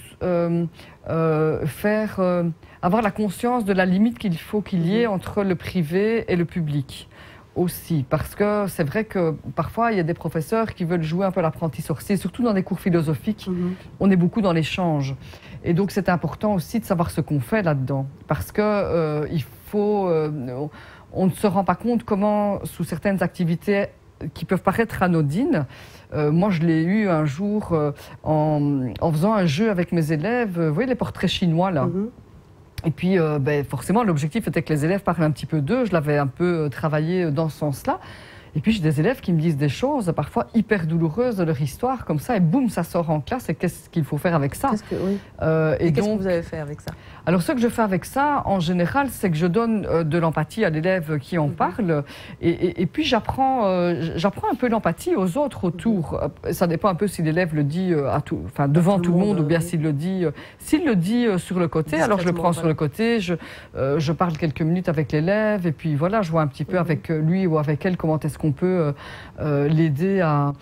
avoir la conscience de la limite qu'il faut qu'il y ait entre le privé et le public. Aussi, parce que c'est vrai que parfois il y a des professeurs qui veulent jouer un peu l'apprenti sorcier, surtout dans des cours philosophiques. On est beaucoup dans l'échange. Et donc c'est important aussi de savoir ce qu'on fait là-dedans. Parce que on ne se rend pas compte comment, sous certaines activités qui peuvent paraître anodines, moi je l'ai eu un jour en faisant un jeu avec mes élèves, vous voyez les portraits chinois là. Et puis, forcément, l'objectif était que les élèves parlent un petit peu d'eux. Je l'avais un peu travaillé dans ce sens-là. Et puis, j'ai des élèves qui me disent des choses, parfois hyper douloureuses de leur histoire, comme ça, et boum, ça sort en classe. Et qu'est-ce qu'il faut faire avec ça? Qu'est-ce que vous avez fait avec ça? Alors, ce que je fais avec ça, en général, c'est que je donne de l'empathie à l'élève qui en parle. Et puis, j'apprends un peu l'empathie aux autres autour. Ça dépend un peu si l'élève le dit devant tout le monde, ou bien s'il le dit sur le côté. Alors, je le prends sur le côté, je parle quelques minutes avec l'élève, et puis voilà, je vois un petit peu avec lui ou avec elle comment est-ce qu'on peut l'aider à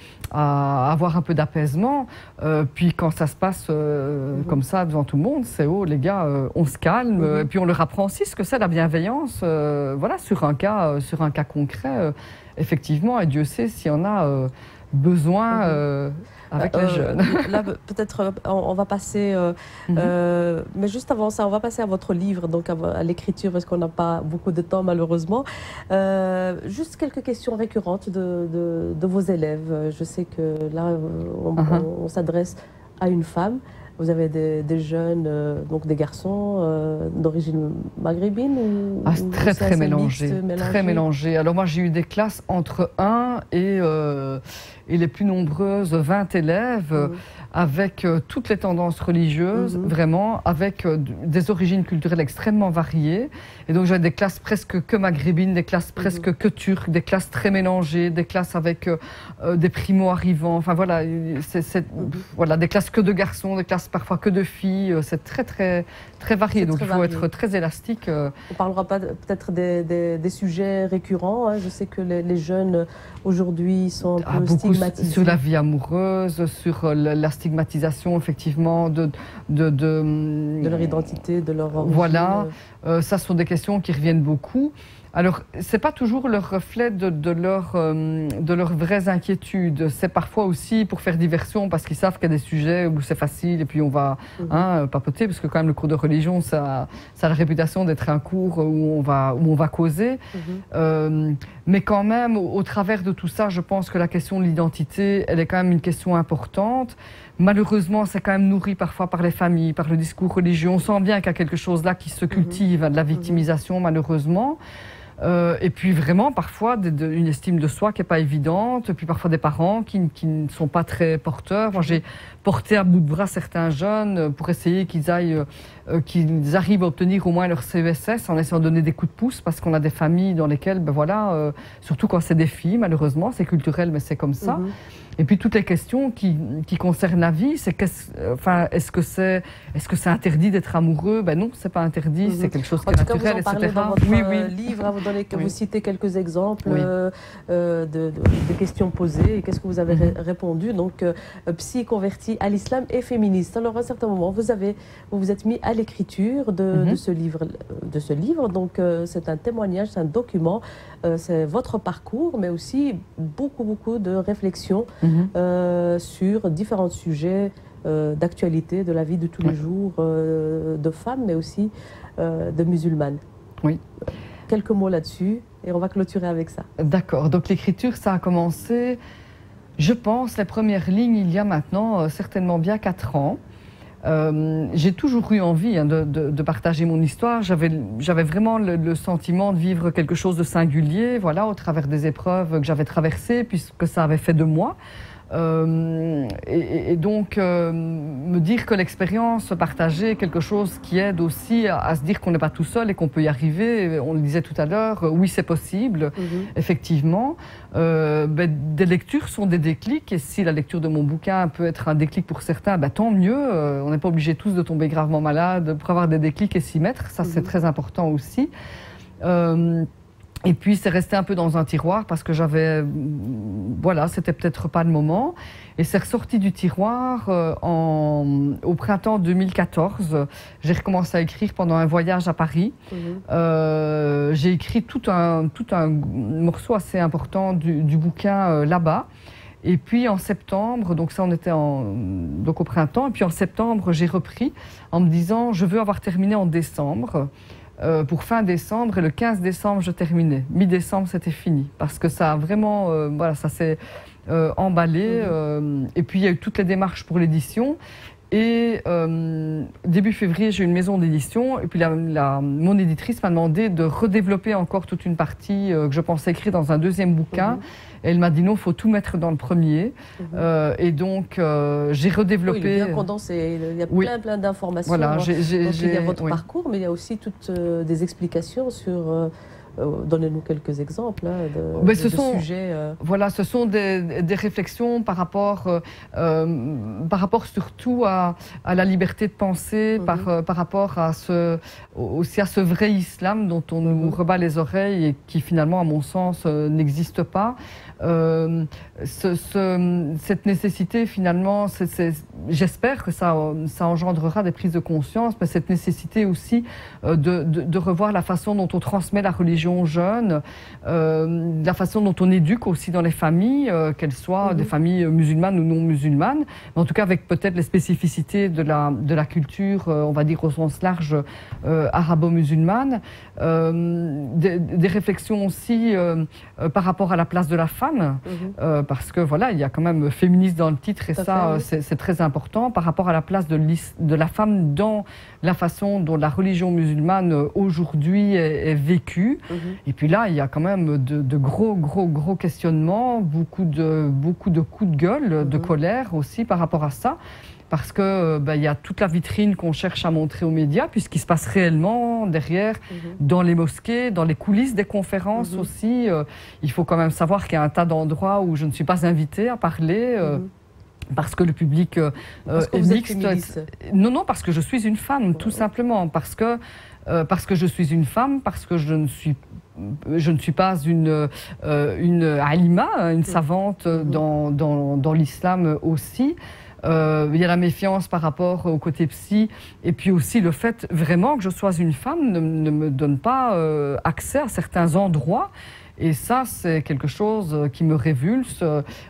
avoir un peu d'apaisement. Puis quand ça se passe comme ça devant tout le monde, c'est les gars, on se calme. Et puis on leur apprend aussi ce que c'est la bienveillance, sur un cas concret, effectivement. Et Dieu sait s'il y en a besoin avec les jeunes. Là, peut-être, on va passer, mais juste avant ça, on va passer à votre livre, donc à l'écriture, parce qu'on n'a pas beaucoup de temps, malheureusement. Juste quelques questions récurrentes de vos élèves. Je sais que là, on s'adresse à une femme. vous avez des jeunes, donc des garçons d'origine maghrébine ou très mélangé, très mélangé. Alors moi j'ai eu des classes entre 1 et les plus nombreuses 20 élèves avec toutes les tendances religieuses, vraiment, avec des origines culturelles extrêmement variées. Et donc j'avais des classes presque que maghrébines, des classes presque que turques, des classes très mélangées, des classes avec des primo-arrivants. Enfin voilà, voilà, des classes que de garçons, des classes parfois que de filles. C'est très varié. Donc il faut être très élastique. On ne parlera pas peut-être des sujets récurrents. Hein. Je sais que les jeunes aujourd'hui sont un peu stigmatisés. Sur la vie amoureuse, sur la stigmatisation effectivement de leur identité, de leur origine. Voilà, ça sont des questions qui reviennent beaucoup. Alors, ce n'est pas toujours le reflet de leurs vraies inquiétudes. C'est parfois aussi pour faire diversion, parce qu'ils savent qu'il y a des sujets où c'est facile et puis on va papoter, parce que quand même le cours de religion, ça a la réputation d'être un cours où on va causer. Mais quand même, au travers de tout ça, je pense que la question de l'identité, elle est quand même une question importante. Malheureusement, c'est quand même nourri parfois par les familles, par le discours religieux. On sent bien qu'il y a quelque chose là qui se cultive, de la victimisation, malheureusement. Et puis vraiment parfois une estime de soi qui n'est pas évidente, puis parfois des parents qui ne sont pas très porteurs. Moi j'ai porté à bout de bras certains jeunes pour essayer qu'ils arrivent à obtenir au moins leur CESS en essayant de donner des coups de pouce, parce qu'on a des familles dans lesquelles, ben voilà, surtout quand c'est des filles, malheureusement, c'est culturel mais c'est comme ça. Et puis toutes les questions qui concernent la vie, c'est est-ce que c'est interdit d'être amoureux? Ben non, c'est pas interdit, c'est quelque chose qui est naturel, etc. Dans votre livre, hein, vous citez quelques exemples de questions posées et qu'est-ce que vous avez répondu. Donc, psy converti à l'islam et féministe. Alors à un certain moment, vous vous êtes mis à l'écriture de ce livre. Donc c'est un témoignage, c'est un document, c'est votre parcours, mais aussi beaucoup de réflexions sur différents sujets d'actualité, de la vie de tous les jours, de femmes, mais aussi de musulmanes. Oui. Quelques mots là-dessus, et on va clôturer avec ça. D'accord. Donc l'écriture, ça a commencé, je pense, les premières lignes, il y a maintenant certainement bien 4 ans. J'ai toujours eu envie de partager mon histoire. J'avais vraiment le sentiment de vivre quelque chose de singulier, voilà, au travers des épreuves que j'avais traversées, puisque ça avait fait de moi. Et donc, me dire que l'expérience partagée est quelque chose qui aide aussi à se dire qu'on n'est pas tout seul et qu'on peut y arriver. On le disait tout à l'heure, oui, c'est possible, effectivement. Des lectures sont des déclics, et si la lecture de mon bouquin peut être un déclic pour certains, tant mieux. On n'est pas obligé tous de tomber gravement malade pour avoir des déclics et s'y mettre. Ça, c'est très important aussi. Et puis, c'est resté un peu dans un tiroir parce que voilà, c'était peut-être pas le moment. Et c'est ressorti du tiroir au printemps 2014. J'ai recommencé à écrire pendant un voyage à Paris. J'ai écrit tout un morceau assez important du bouquin là-bas. Et puis en septembre, donc ça on était donc au printemps, et puis en septembre j'ai repris en me disant je veux avoir terminé en décembre. Pour fin décembre, et le 15 décembre je terminais. Mi-décembre c'était fini, parce que ça a vraiment, voilà, ça s'est emballé. Et puis il y a eu toutes les démarches pour l'édition. Et début février, j'ai eu une maison d'édition, et puis mon éditrice m'a demandé de redévelopper encore toute une partie que je pensais écrire dans un deuxième bouquin. Et elle m'a dit non, il faut tout mettre dans le premier. Et donc, j'ai redéveloppé... Oui, il est bien condensé, il y a plein d'informations. Voilà, il y a votre parcours, mais il y a aussi toutes des explications sur... Donnez-nous quelques exemples de sujets. Voilà, ce sont des réflexions par rapport surtout à la liberté de penser, par rapport aussi à ce vrai islam dont on nous rebat les oreilles et qui finalement, à mon sens, n'existe pas. Cette nécessité, finalement, j'espère que ça engendrera des prises de conscience, mais cette nécessité aussi de revoir la façon dont on transmet la religion religion jeune, la façon dont on éduque aussi dans les familles, qu'elles soient des familles musulmanes ou non musulmanes, mais en tout cas avec peut-être les spécificités de la culture, on va dire au sens large, arabo-musulmane. Des réflexions aussi par rapport à la place de la femme, parce que voilà, il y a quand même féministe dans le titre et ça, c'est très important, par rapport à la place de la femme dans la façon dont la religion musulmane aujourd'hui est vécue. Et puis là, il y a quand même de gros questionnements, beaucoup de coups de gueule, de colère aussi par rapport à ça. Parce que il y a toute la vitrine qu'on cherche à montrer aux médias, puisqu'il se passe réellement derrière, dans les mosquées, dans les coulisses des conférences aussi. Il faut quand même savoir qu'il y a un tas d'endroits où je ne suis pas invitée à parler. Parce que le public est mixte. Non, parce que je suis une femme, tout simplement. Parce que je suis une femme, parce que je ne suis pas une alima, une savante dans l'islam aussi. Il y a la méfiance par rapport au côté psy, et puis aussi le fait vraiment que je sois une femme ne me donne pas accès à certains endroits. Et ça, c'est quelque chose qui me révulse.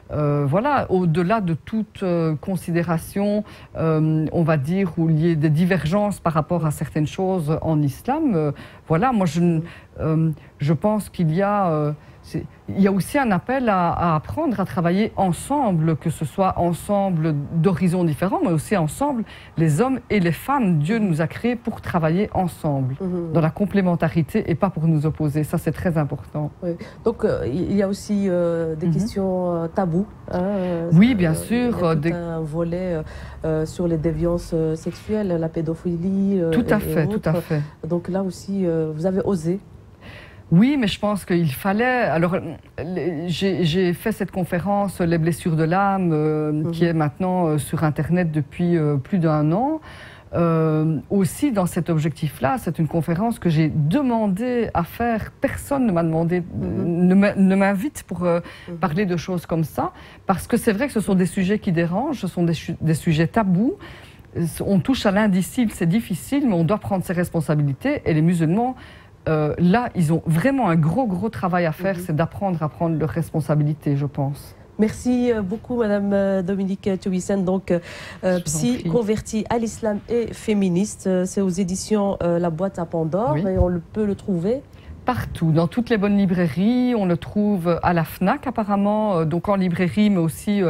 Voilà, au-delà de toute considération, on va dire, où il y ait des divergences par rapport à certaines choses en islam. Voilà, moi, je pense qu'il y a... il y a aussi un appel à apprendre à travailler ensemble, que ce soit ensemble d'horizons différents, mais aussi ensemble, les hommes et les femmes. Dieu nous a créés pour travailler ensemble, dans la complémentarité et pas pour nous opposer. Ça, c'est très important. Oui. Donc, il y a aussi des questions taboues. Oui, bien sûr. Il y a un volet sur les déviances sexuelles, la pédophilie. Tout à fait, tout à fait. Donc là aussi, vous avez osé. Oui, mais je pense qu'il fallait... Alors, j'ai fait cette conférence « Les blessures de l'âme » qui est maintenant sur Internet depuis plus d'1 an. Aussi, dans cet objectif-là, c'est une conférence que j'ai demandé à faire. Personne ne m'a demandé, ne m'invite pour parler de choses comme ça. Parce que c'est vrai que ce sont des sujets qui dérangent, ce sont des sujets tabous. On touche à l'indicible, c'est difficile, mais on doit prendre ses responsabilités. Et les musulmans... là, ils ont vraiment un gros travail à faire, c'est d'apprendre à prendre leurs responsabilités, je pense. Merci beaucoup, Madame Dominique Théwissen, donc psy convertie à l'islam et féministe. C'est aux éditions La Boîte à Pandore et on peut le trouver partout, dans toutes les bonnes librairies. On le trouve à la FNAC apparemment, donc en librairie, mais aussi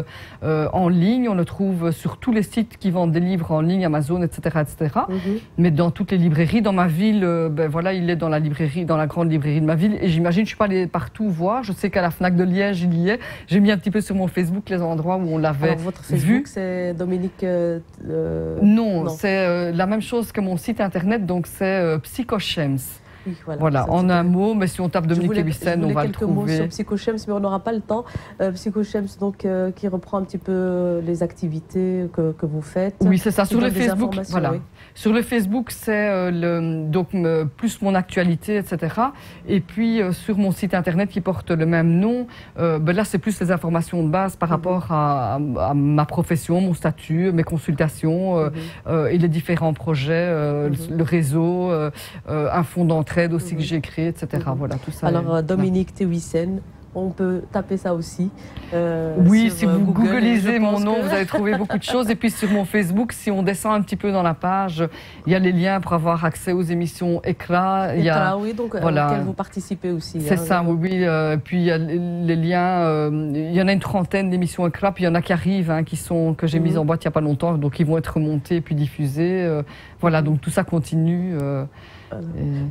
en ligne. On le trouve sur tous les sites qui vendent des livres en ligne, Amazon, etc. etc. Mais dans toutes les librairies. Dans ma ville, voilà, il est dans la librairie, dans la grande librairie de ma ville. Et j'imagine, je ne suis pas allée partout voir. Je sais qu'à la FNAC de Liège, il y est. J'ai mis un petit peu sur mon Facebook les endroits où on l'avait vu. Votre Facebook, c'est Dominique... Non. C'est la même chose que mon site internet, donc c'est Psychochems. Oui, voilà, en un mot, mais si on tape Dominique Théwissen, on va le trouver. Quelques mots sur Psychochems, mais on n'aura pas le temps. Psychochems, donc, qui reprend un petit peu les activités que vous faites. Oui, c'est ça, sur le Facebook. Voilà. Oui. Sur le Facebook, c'est donc plus mon actualité, etc. Et puis, sur mon site internet qui porte le même nom, là, c'est plus les informations de base par rapport à ma profession, mon statut, mes consultations et les différents projets, le réseau, un fonds d'entraide aussi que j'ai créé, etc. Voilà, tout ça. Alors, Dominique Théwissen, on peut taper ça aussi. Oui, si vous googlisez mon nom, vous allez trouver beaucoup de choses. Et puis sur mon Facebook, si on descend un petit peu dans la page, il y a les liens pour avoir accès aux émissions ECRA. Oui, donc auxquelles vous participez aussi. C'est ça, oui. Puis il y a les liens, il y en a une trentaine d'émissions ECRA, puis il y en a qui arrivent, que j'ai mises en boîte il n'y a pas longtemps, donc ils vont être remontés puis diffusés. Voilà, donc tout ça continue.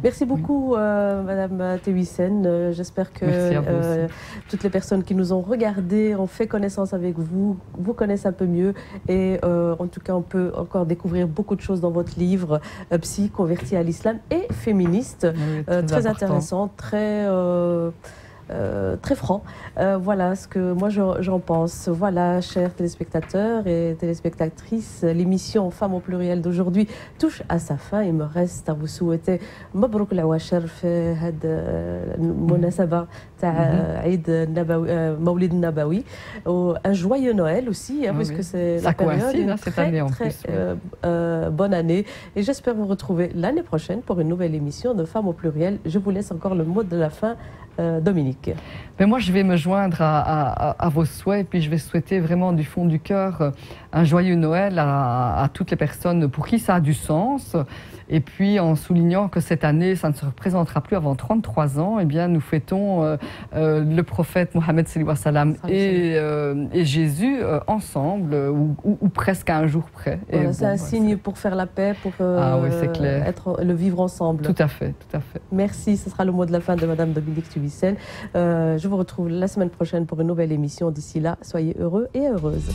Merci beaucoup, Madame Théwissen. J'espère que toutes les personnes qui nous ont regardés ont fait connaissance avec vous, vous connaissent un peu mieux. Et en tout cas, on peut encore découvrir beaucoup de choses dans votre livre, Psy converti à l'islam et féministe. Très intéressant, très... très franc. Voilà ce que moi j'en pense. Voilà, chers téléspectateurs et téléspectatrices, l'émission Femmes au pluriel d'aujourd'hui touche à sa fin. Il me reste à vous souhaiter مبروك العواشر في هذا المناسبة تاع عيد مولد النبوي un joyeux Noël aussi, puisque c'est la période, une très bonne année. Et j'espère vous retrouver l'année prochaine pour une nouvelle émission de Femmes au pluriel. Je vous laisse encore le mot de la fin, Dominique. Mais moi, je vais me joindre à vos souhaits, et puis je vais souhaiter vraiment du fond du cœur un joyeux Noël à toutes les personnes pour qui ça a du sens. Et puis, en soulignant que cette année, ça ne se représentera plus avant 33 ans, eh bien, nous fêtons le prophète Mohammed sallallahu alayhi wa sallam et Jésus ensemble, ou presque à un jour près. Voilà, c'est un signe pour faire la paix, pour le vivre ensemble. Tout à fait, tout à fait. Merci, ce sera le mot de la fin de Madame Dominique Tubissel. Je vous retrouve la semaine prochaine pour une nouvelle émission. D'ici là, soyez heureux et heureuses.